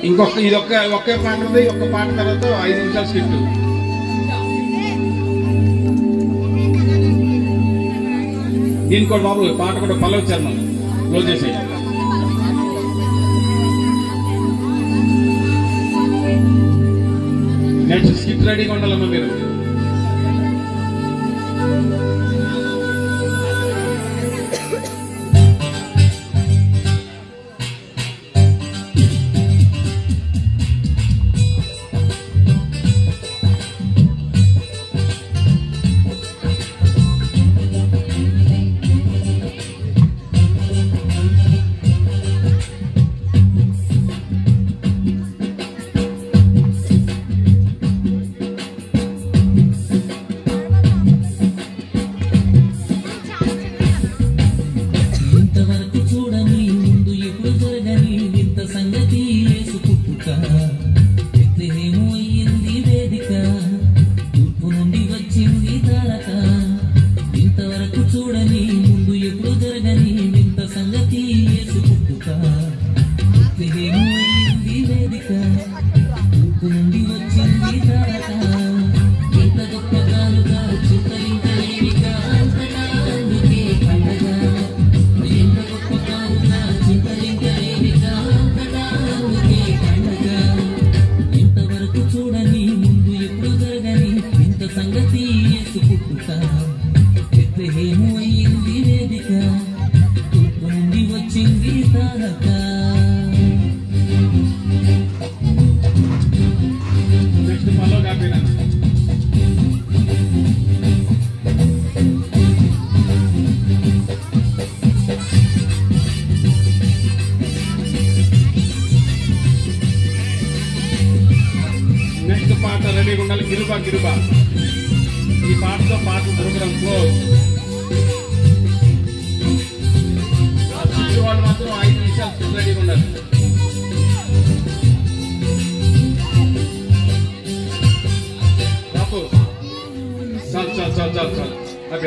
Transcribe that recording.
ఇంకొక ఇది ఒకే పాట ఉంది. ఒక్క పాట తర్వాత 5 నిమిషాలు స్కిట్. దీని కూడా బాబు పాట కూడా పల్లవి చరణం క్లోజ్ చేసేయి. నెక్స్ట్ స్కిట్ రెడీగా ఉండాలమ్మా మీరు. నెక్స్ట్ పాట రెడీగా ఉండాలి. గిరుబా గిరుబా ఈ పాటతో పాట ప్రోగ్రామ్ క్లోజ్. వాళ్ళు మాత్రం 5 నిమిషాలు రెడీగా ఉండాలి. బాబు చాలు చాలు చాలు చాలు చాలు.